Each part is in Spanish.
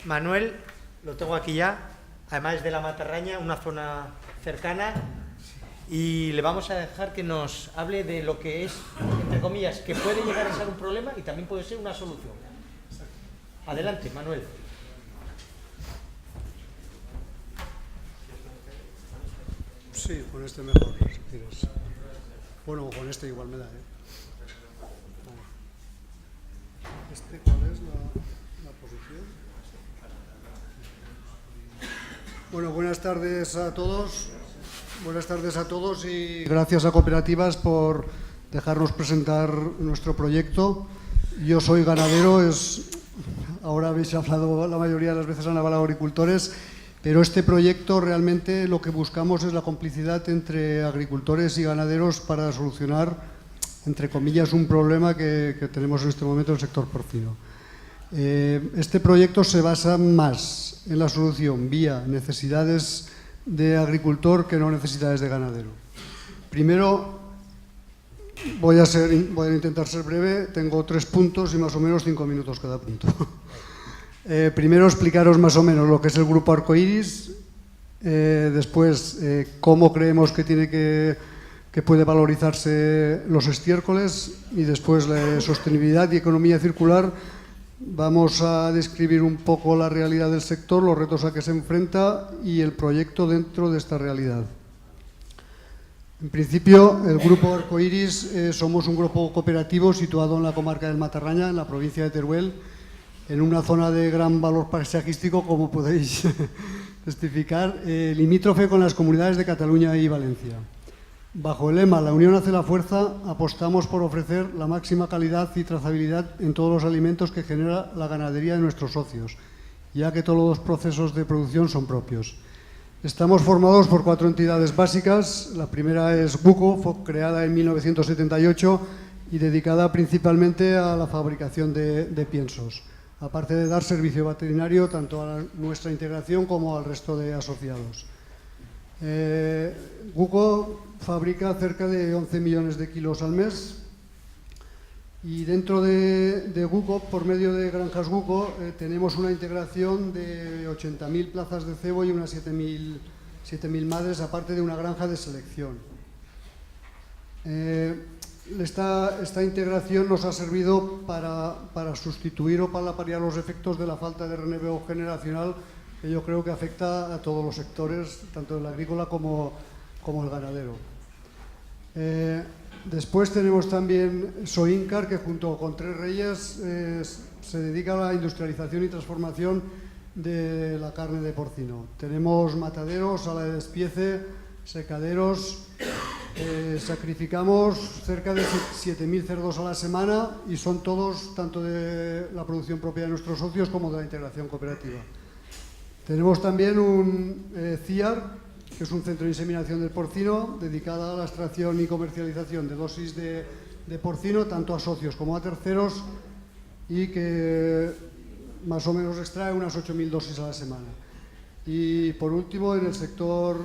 Manuel, lo tengo aquí ya, además es de la Matarraña, una zona cercana, y le vamos a dejar que nos hable de lo que es, entre comillas, que puede llegar a ser un problema y también puede ser una solución. Adelante, Manuel. Sí, con este mejor, si quieres. Bueno, con este igual me da, ¿eh? Vale. ¿Cuál es la posición? Bueno, buenas tardes a todos. Buenas tardes a todos y gracias a Cooperativas por dejarnos presentar nuestro proyecto. Yo soy ganadero, ahora habéis hablado, la mayoría de las veces han hablado agricultores, pero este proyecto realmente lo que buscamos es la complicidad entre agricultores y ganaderos para solucionar, entre comillas, un problema que tenemos en este momento en el sector porcino. Este proyecto se basa más en la solución vía necesidades de agricultor que no necesidades de ganadero. Primero, voy a intentar ser breve, tengo 3 puntos y más o menos 5 minutos cada punto. Primero explicaros más o menos lo que es el grupo Arcoiris, después cómo creemos que puede valorizarse los estiércoles y después la sostenibilidad y economía circular. Vamos a describir un poco la realidad del sector, los retos a que se enfrenta y el proyecto dentro de esta realidad. En principio, el Grupo Arcoiris somos un grupo cooperativo situado en la comarca del Matarraña, en la provincia de Teruel, en una zona de gran valor paisajístico, como podéis testificar, limítrofe con las comunidades de Cataluña y Valencia. Bajo el lema "La unión hace la fuerza", apostamos por ofrecer la máxima calidad y trazabilidad en todos los alimentos que genera la ganadería de nuestros socios, ya que todos los procesos de producción son propios. Estamos formados por 4 entidades básicas. La primera es GUCO, fue creada en 1978 y dedicada principalmente a la fabricación de piensos, aparte de dar servicio veterinario tanto a nuestra integración como al resto de asociados. GUCO fabrica cerca de 11 millones de kilos al mes y dentro de GUCO, por medio de Granjas GUCO, tenemos una integración de 80.000 plazas de cebo y unas 7.000 madres, aparte de una granja de selección. Esta integración nos ha servido para sustituir o para paliar los efectos de la falta de relevo generacional, que yo creo que afecta a todos los sectores, tanto el agrícola como el ganadero. Después tenemos también Soincar, que junto con Tres Reyes se dedica a la industrialización y transformación de la carne de porcino. Tenemos mataderos, sala de despiece, secaderos, sacrificamos cerca de 7.000 cerdos a la semana y son todos tanto de la producción propia de nuestros socios como de la integración cooperativa. Tenemos también un CIAR, que es un centro de inseminación del porcino, dedicada a la extracción y comercialización de dosis de porcino, tanto a socios como a terceros, y que más o menos extrae unas 8.000 dosis a la semana. Y por último, en el sector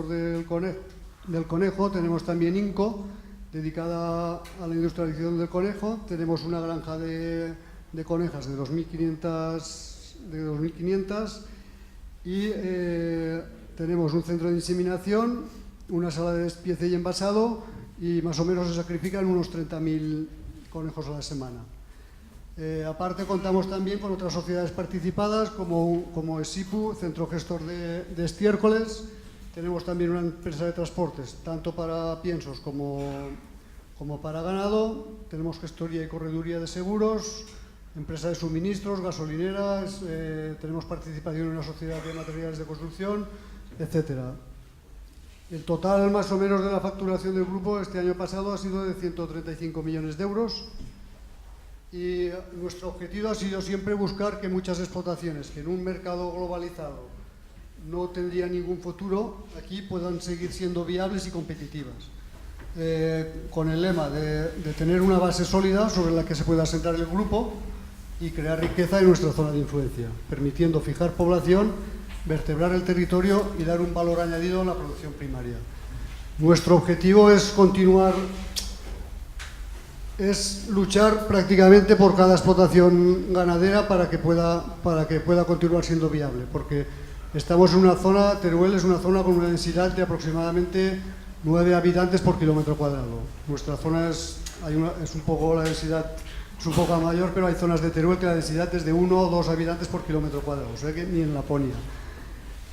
del conejo tenemos también INCO, dedicada a la industrialización del conejo. Tenemos una granja de conejas de 2.500 y tenemos un centro de inseminación, una sala de despiece y envasado, y más o menos se sacrifican unos 30.000 conejos a la semana. Aparte, contamos también con otras sociedades participadas como ESIPU, Centro Gestor de Estiércoles. Tenemos también una empresa de transportes, tanto para piensos como para ganado. Tenemos gestoría y correduría de seguros, empresa de suministros, gasolineras, tenemos participación en una sociedad de materiales de construcción, etcétera. El total más o menos de la facturación del grupo este año pasado ha sido de 135 millones de euros y nuestro objetivo ha sido siempre buscar que muchas explotaciones que en un mercado globalizado no tendrían ningún futuro, aquí puedan seguir siendo viables y competitivas. Con el lema de tener una base sólida sobre la que se pueda asentar el grupo y crear riqueza en nuestra zona de influencia, permitiendo fijar población, vertebrar el territorio y dar un valor añadido a la producción primaria. Nuestro objetivo es continuar es luchar prácticamente por cada explotación ganadera para que pueda continuar siendo viable, porque estamos en una zona, Teruel es una zona con una densidad de aproximadamente 9 habitantes por kilómetro cuadrado. Nuestra zona es un poco, la densidad es un poco mayor, pero hay zonas de Teruel que la densidad es de 1 o 2 habitantes por kilómetro cuadrado, o sea que ni en Laponia.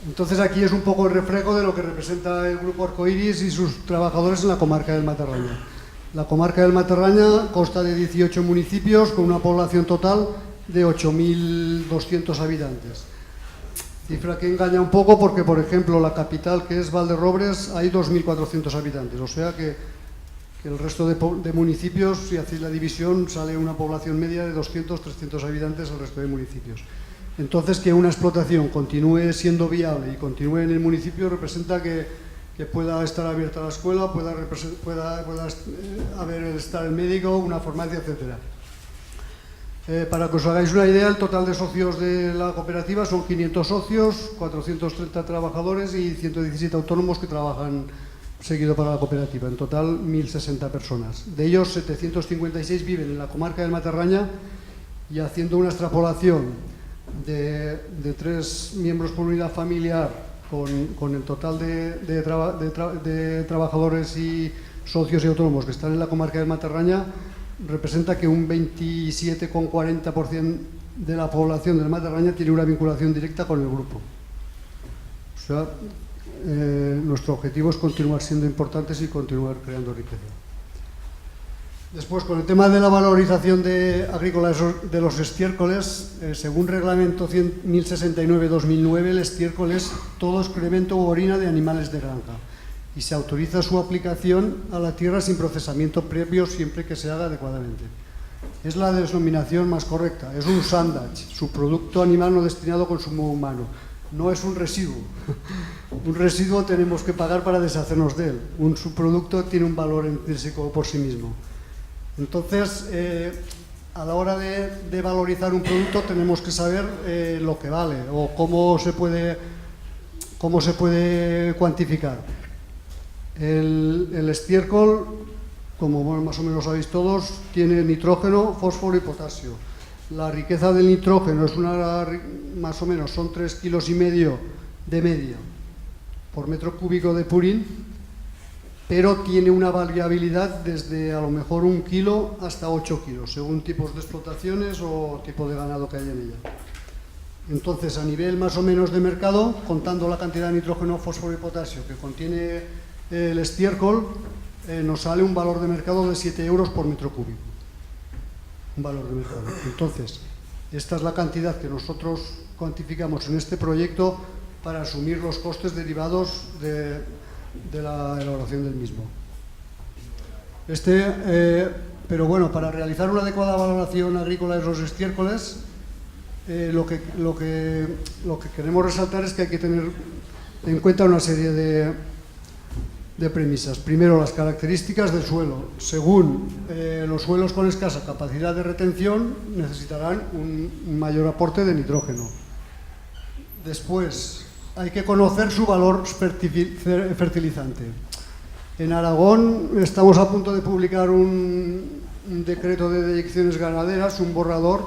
Entonces aquí es un poco el reflejo de lo que representa el Grupo Arcoiris y sus trabajadores en la comarca del Matarraña. La comarca del Matarraña consta de 18 municipios con una población total de 8.200 habitantes. Cifra que engaña un poco porque, por ejemplo, la capital, que es Valderrobres, hay 2.400 habitantes, o sea que el resto de municipios, si hacéis la división, sale una población media de 200-300 habitantes el resto de municipios. Entonces, que una explotación continúe siendo viable y continúe en el municipio representa que pueda estar abierta la escuela, pueda estar el médico, una farmacia, etcétera. Para que os hagáis una idea, el total de socios de la cooperativa son 500 socios, 430 trabajadores y 117 autónomos que trabajan seguido para la cooperativa. En total, 1.060 personas. De ellos, 756 viven en la comarca del Matarraña y, haciendo una extrapolación de 3 miembros por unidad familiar con el total de trabajadores y socios y autónomos que están en la comarca del Matarraña, representa que un 27,40% de la población del Matarraña tiene una vinculación directa con el grupo. O sea, nuestro objetivo es continuar siendo importantes y continuar creando riqueza. Después, con el tema de la valorización agrícola de los estiércoles, según reglamento 1069-2009, el estiércol es todo excremento u orina de animales de granja y se autoriza su aplicación a la tierra sin procesamiento previo, siempre que se haga adecuadamente. Es la denominación más correcta, es un sandage, subproducto animal no destinado a consumo humano. No es un residuo. Un residuo tenemos que pagar para deshacernos de él. Un subproducto tiene un valor intrínseco por sí mismo. Entonces, a la hora de valorizar un producto tenemos que saber lo que vale o cómo se puede cuantificar. El estiércol, como más o menos sabéis todos, tiene nitrógeno, fósforo y potasio. La riqueza del nitrógeno es más o menos son 3,5 kilos de media por metro cúbico de purín, pero tiene una variabilidad desde a lo mejor 1 kilo hasta 8 kilos, según tipos de explotaciones o tipo de ganado que haya en ella. Entonces, a nivel más o menos de mercado, contando la cantidad de nitrógeno, fósforo y potasio que contiene el estiércol, nos sale un valor de mercado de 7 euros por metro cúbico. Un valor de mercado. Entonces, esta es la cantidad que nosotros cuantificamos en este proyecto para asumir los costes derivados de la elaboración del mismo. Pero bueno, para realizar una adecuada valoración agrícola de los estiércoles, lo que queremos resaltar es que hay que tener en cuenta una serie de premisas. Primero, las características del suelo. Según los suelos con escasa capacidad de retención necesitarán un mayor aporte de nitrógeno. Después, hay que conocer su valor fertilizante. En Aragón estamos a punto de publicar un decreto de deyecciones ganaderas, un borrador,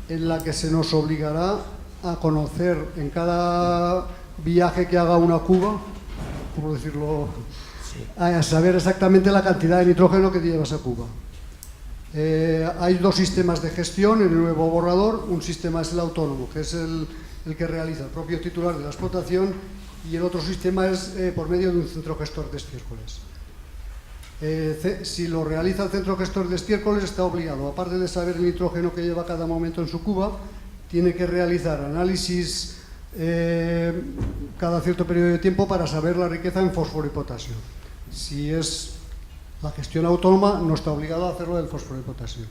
en la que se nos obligará a conocer en cada viaje que haga una cuba, por decirlo, a saber exactamente la cantidad de nitrógeno que lleva esa cuba. Hay 2 sistemas de gestión en el nuevo borrador. Un sistema es el autónomo, que es el que realiza el propio titular de la explotación, y el otro sistema es por medio de un centro gestor de estiércoles. Si lo realiza el centro gestor de estiércoles, está obligado, aparte de saber el nitrógeno que lleva cada momento en su cuba, tiene que realizar análisis cada cierto periodo de tiempo para saber la riqueza en fósforo y potasio. Si es la gestión autónoma, no está obligado a hacerlo del fósforo y potasio.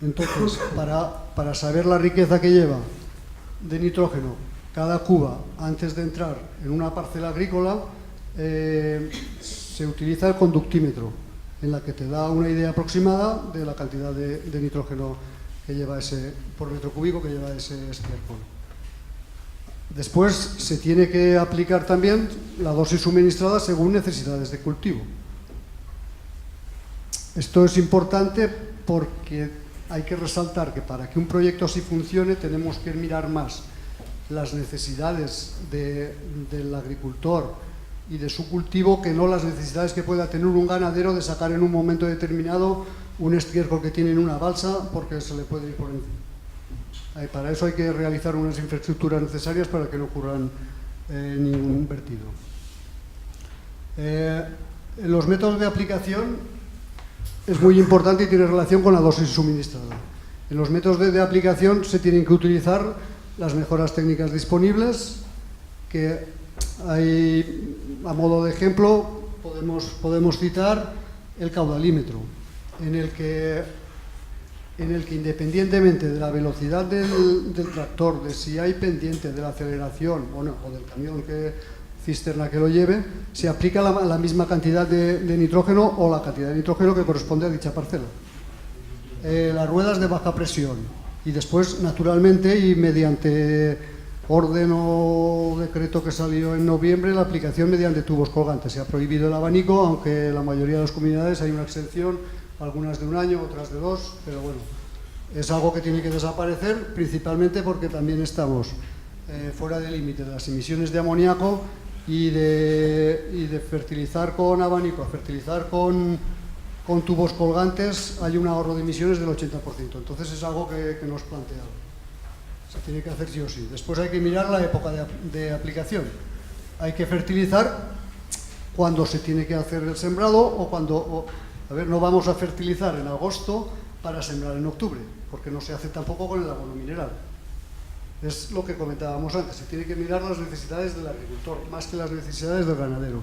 Entonces, para saber la riqueza que lleva de nitrógeno cada cuba antes de entrar en una parcela agrícola, se utiliza el conductímetro, en la que te da una idea aproximada de la cantidad de nitrógeno que lleva por metro cúbico que lleva ese estiércol. Después se tiene que aplicar también la dosis suministrada según necesidades de cultivo. Esto es importante porque hay que resaltar que para que un proyecto así funcione tenemos que mirar más las necesidades del agricultor y de su cultivo que no las necesidades que pueda tener un ganadero de sacar en un momento determinado un estiércol que tiene en una balsa porque se le puede ir por encima. Para eso hay que realizar unas infraestructuras necesarias para que no ocurran ningún vertido. Los métodos de aplicación es muy importante y tiene relación con la dosis suministrada. En los métodos de aplicación se tienen que utilizar las mejoras técnicas disponibles, que hay, a modo de ejemplo, podemos citar el caudalímetro, en el que independientemente de la velocidad del tractor, de si hay pendiente de la aceleración o del camión cisterna que lo lleve, se aplica la misma cantidad de nitrógeno o la cantidad de nitrógeno que corresponde a dicha parcela. Las ruedas de baja presión y después, naturalmente, y mediante orden o decreto que salió en noviembre, la aplicación mediante tubos colgantes. Se ha prohibido el abanico, aunque en la mayoría de las comunidades hay una exención, algunas de un año, otras de 2, pero bueno, es algo que tiene que desaparecer, principalmente porque también estamos fuera del límite de las emisiones de amoníaco y de fertilizar con abanico a fertilizar con tubos colgantes hay un ahorro de emisiones del 80%. Entonces es algo que nos planteamos. Se tiene que hacer sí o sí. Después hay que mirar la época de aplicación. Hay que fertilizar cuando se tiene que hacer el sembrado o cuando... A ver, no vamos a fertilizar en agosto para sembrar en octubre, porque no se hace tampoco con el abono mineral. Es lo que comentábamos antes, se tiene que mirar las necesidades del agricultor, más que las necesidades del ganadero.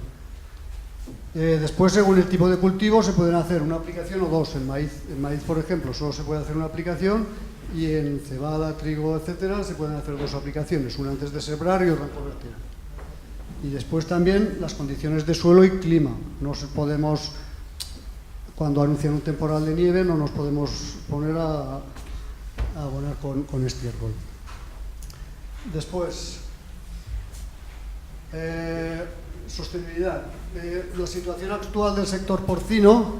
Después, según el tipo de cultivo, se pueden hacer una aplicación o dos. En maíz, por ejemplo, solo se puede hacer una aplicación, y en cebada, trigo, etcétera, se pueden hacer dos aplicaciones, una antes de sembrar y otra convertir. Y después también las condiciones de suelo y clima. No podemos, cuando anuncian un temporal de nieve, no nos podemos poner a abonar con estiércol. Después, sostenibilidad. La situación actual del sector porcino.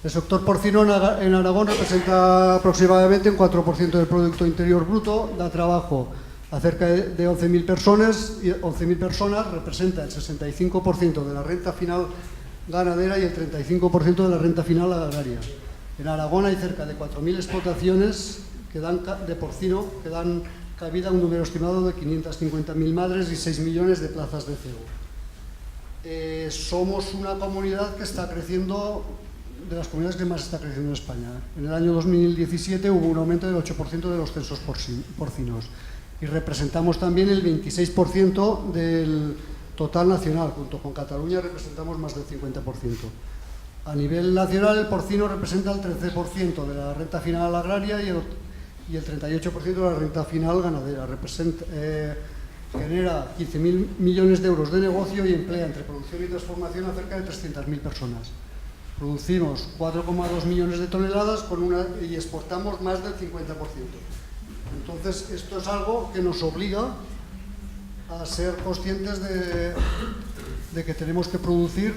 El sector porcino en Aragón representa aproximadamente un 4% del Producto Interior Bruto, da trabajo a cerca de 11.000 personas, y 11.000 personas representa el 65% de la renta final ganadera y el 35% de la renta final agraria. En Aragón hay cerca de 4.000 explotaciones de porcino que dan cabida a un número estimado de 550.000 madres y 6 millones de plazas de cebo. Somos una comunidad que está creciendo, de las comunidades que más está creciendo en España. En el año 2017 hubo un aumento del 8% de los censos porcinos y representamos también el 26% del total nacional. Junto con Cataluña representamos más del 50%. A nivel nacional, el porcino representa el 13% de la renta final agraria y el 38% de la renta final ganadera. Genera 15.000 millones de euros de negocio y emplea entre producción y transformación a cerca de 300.000 personas. Producimos 4,2 millones de toneladas y exportamos más del 50%. Entonces, esto es algo que nos obliga a ser conscientes de que tenemos que producir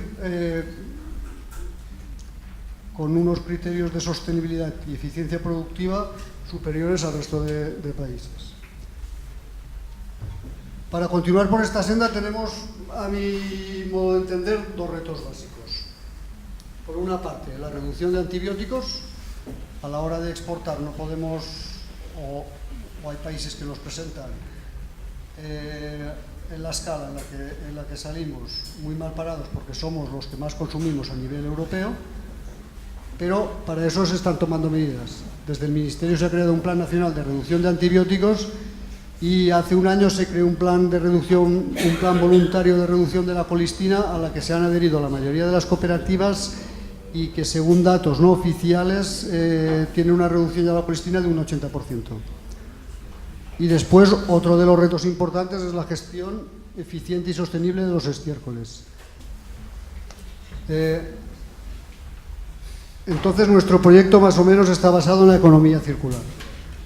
con unos criterios de sostenibilidad y eficiencia productiva superiores al resto de países. Para continuar por esta senda tenemos, a mi modo de entender, dos retos básicos. Por una parte, la reducción de antibióticos. A la hora de exportar no podemos, o hay países que nos presentan en la escala en la que salimos muy mal parados porque somos los que más consumimos a nivel europeo, pero para eso se están tomando medidas. Desde el Ministerio se ha creado un Plan Nacional de Reducción de Antibióticos y hace un año se creó un plan voluntario de reducción de la colistina a la que se han adherido la mayoría de las cooperativas y que, según datos no oficiales, tiene una reducción de la colistina de un 80%. Y después, otro de los retos importantes es la gestión eficiente y sostenible de los estiércoles. Entonces, nuestro proyecto más o menos está basado en la economía circular.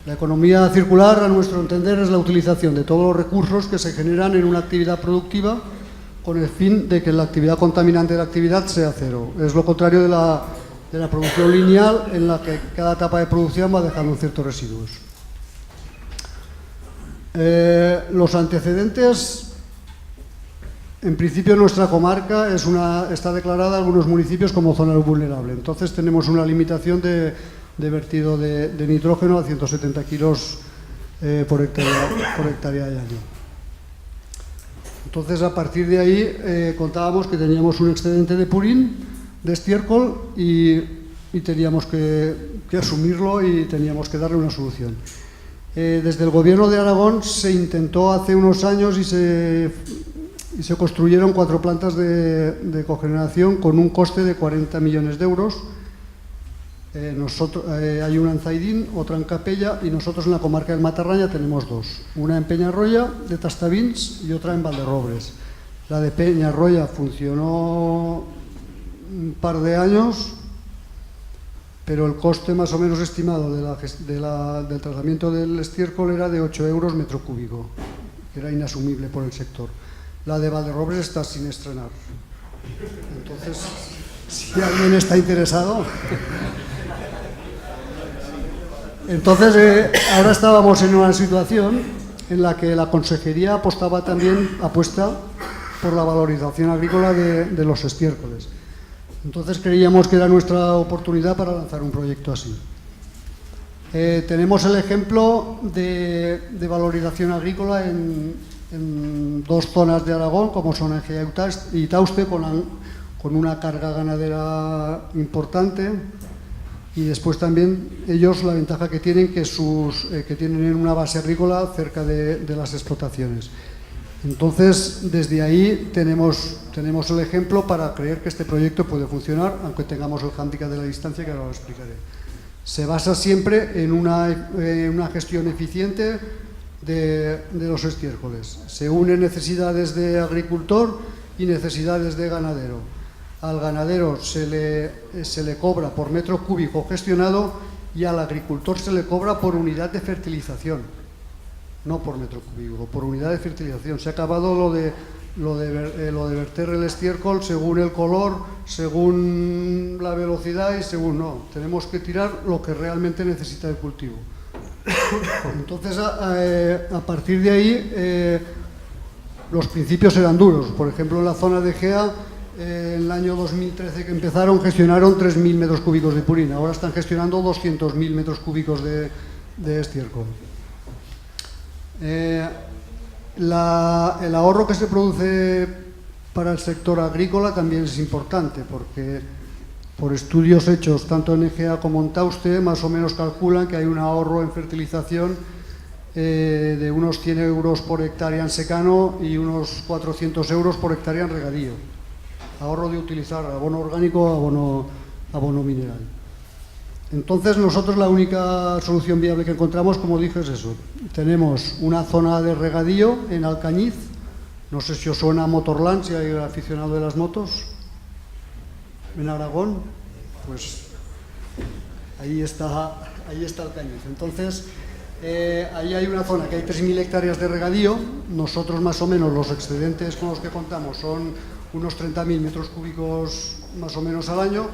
La economía circular, a nuestro entender, es la utilización de todos los recursos que se generan en una actividad productiva con el fin de que la actividad contaminante de la actividad sea cero. Es lo contrario de la producción lineal, en la que cada etapa de producción va dejando ciertos residuos. Los antecedentes, en principio nuestra comarca está declarada en algunos municipios como zona vulnerable, entonces tenemos una limitación de vertido de nitrógeno a 170 kilos por hectárea de año. Entonces, a partir de ahí, contábamos que teníamos un excedente de purín, de estiércol, y teníamos que asumirlo y teníamos que darle una solución. Desde el Gobierno de Aragón se intentó hace unos años y se construyeron 4 plantas de cogeneración con un coste de 40 millones de euros. Hay una en Zaidín, otra en Capella, y nosotros en la comarca del Matarraña tenemos 2. Una en Peñarroya, de Tastavins, y otra en Valderrobres. La de Peñarroya funcionó un par de años, pero el coste más o menos estimado del tratamiento del estiércol era de 8 euros metro cúbico, que era inasumible por el sector. La de Valderrobres está sin estrenar. Entonces, si alguien está interesado... Entonces, ahora estábamos en una situación en la que la Consejería apuesta por la valorización agrícola de los estiércoles. Entonces creíamos que era nuestra oportunidad para lanzar un proyecto así. Tenemos el ejemplo de valorización agrícola en 2 zonas de Aragón, como son Egea y Tauste, con una carga ganadera importante. Y después también ellos la ventaja que tienen que tienen una base agrícola cerca de las explotaciones. Entonces, desde ahí tenemos el ejemplo para creer que este proyecto puede funcionar, aunque tengamos el hándicap de la distancia, que ahora lo explicaré. Se basa siempre en una gestión eficiente de los estiércoles. Se unen necesidades de agricultor y necesidades de ganadero. Al ganadero se le cobra por metro cúbico gestionado y al agricultor se le cobra por unidad de fertilización, no por metro cúbico, por unidad de fertilización. Se ha acabado lo de verter el estiércol según el color, según la velocidad y según no. Tenemos que tirar lo que realmente necesita el cultivo. Entonces, a partir de ahí, los principios eran duros. Por ejemplo, en la zona de Egea, en el año 2013 que empezaron, gestionaron 3.000 metros cúbicos de purín. Ahora están gestionando 200.000 metros cúbicos de estiércol. El ahorro que se produce para el sector agrícola también es importante, porque por estudios hechos tanto en Egea como en Tauste, más o menos calculan que hay un ahorro en fertilización de unos 100 euros por hectárea en secano y unos 400 euros por hectárea en regadío. Ahorro de utilizar abono orgánico o abono mineral. Entonces, nosotros la única solución viable que encontramos, como dije, es eso. Tenemos una zona de regadío en Alcañiz. No sé si os suena Motorland, si hay aficionado de las motos. En Aragón, pues ahí está Alcañiz. Entonces, ahí hay una zona que hay 3.000 hectáreas de regadío. Nosotros, más o menos, los excedentes con los que contamos son unos 30.000 metros cúbicos más o menos al año.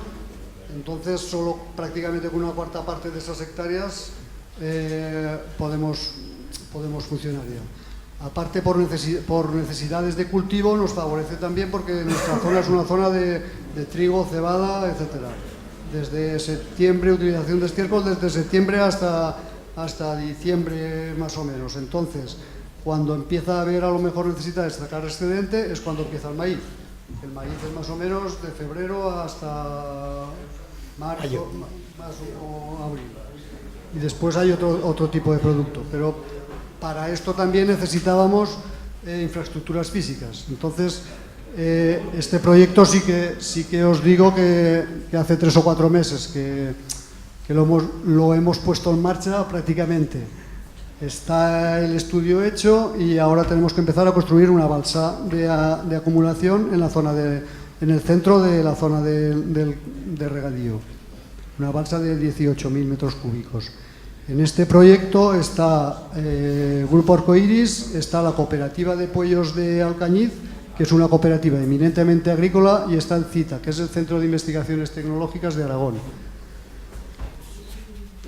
Entonces, solo prácticamente con una cuarta parte de esas hectáreas podemos funcionar ya. Aparte, por necesidades de cultivo, nos favorece también porque nuestra zona es una zona de trigo, cebada, etcétera. Desde septiembre, utilización de estiércol, desde septiembre hasta diciembre más o menos. Entonces, cuando empieza a haber a lo mejor necesidad de sacar excedente, es cuando empieza el maíz. El maíz es más o menos de febrero hasta marzo, o abril. Y después hay otro tipo de producto. Pero para esto también necesitábamos infraestructuras físicas. Entonces, este proyecto sí que os digo que hace 3 o 4 meses que lo hemos puesto en marcha prácticamente. Está el estudio hecho y ahora tenemos que empezar a construir una balsa de acumulación en el centro de la zona de regadío. Una balsa de 18.000 metros cúbicos. En este proyecto está el Grupo Arcoiris, está la Cooperativa de Pollos de Alcañiz, que es una cooperativa eminentemente agrícola, y está el CITA, que es el Centro de Investigaciones Tecnológicas de Aragón.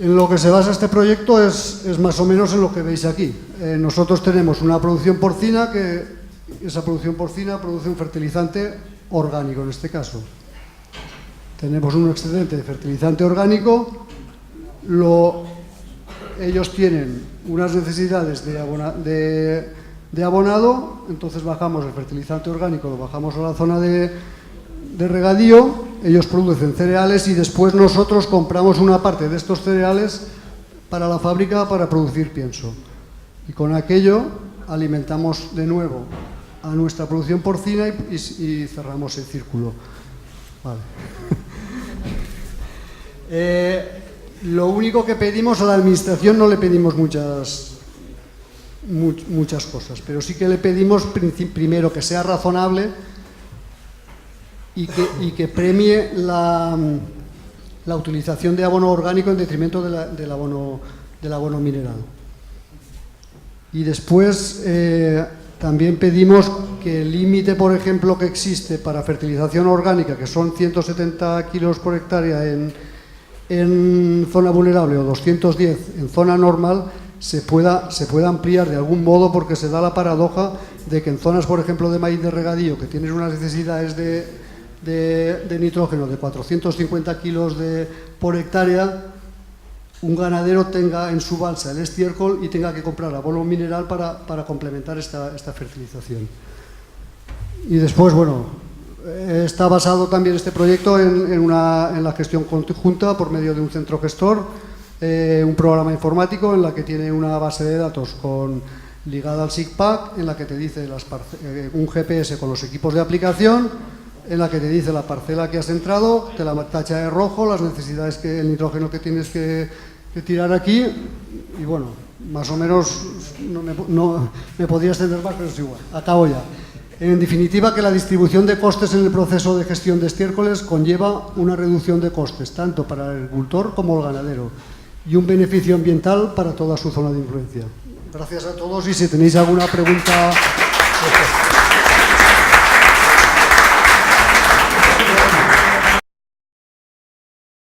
En lo que se basa este proyecto es más o menos en lo que veis aquí. Nosotros tenemos una producción porcina, que esa producción porcina produce un fertilizante orgánico en este caso. Tenemos un excedente de fertilizante orgánico, ellos tienen unas necesidades de abonado, entonces bajamos el fertilizante orgánico, lo bajamos a la zona de regadío, ellos producen cereales y después nosotros compramos una parte de estos cereales para la fábrica para producir pienso. Y con aquello alimentamos de nuevo a nuestra producción porcina y cerramos el círculo. Vale. Lo único que pedimos a la administración, no le pedimos muchas cosas, pero sí que le pedimos primero que sea razonable y que premie la utilización de abono orgánico en detrimento del abono mineral. Y después también pedimos que el límite, por ejemplo, que existe para fertilización orgánica, que son 170 kilos por hectárea en zona vulnerable o 210 en zona normal, se pueda ampliar de algún modo, porque se da la paradoja de que en zonas, por ejemplo, de maíz de regadío, que tienes unas necesidades de nitrógeno de 450 kilos por hectárea, un ganadero tenga en su balsa el estiércol y tenga que comprar abono mineral para complementar esta fertilización. Y después, bueno, está basado también este proyecto en la gestión conjunta por medio de un centro gestor, un programa informático en la que tiene una base de datos ligada al SIGPAC, en la que te dice un GPS con los equipos de aplicación, en la que te dice la parcela que has entrado, te la tacha de rojo, las necesidades, el nitrógeno que tienes que tirar aquí, y bueno, más o menos, no me podría extender más, pero es igual, acabo ya. En definitiva, que la distribución de costes en el proceso de gestión de estiércoles conlleva una reducción de costes, tanto para el agricultor como el ganadero, y un beneficio ambiental para toda su zona de influencia. Gracias a todos, y si tenéis alguna pregunta...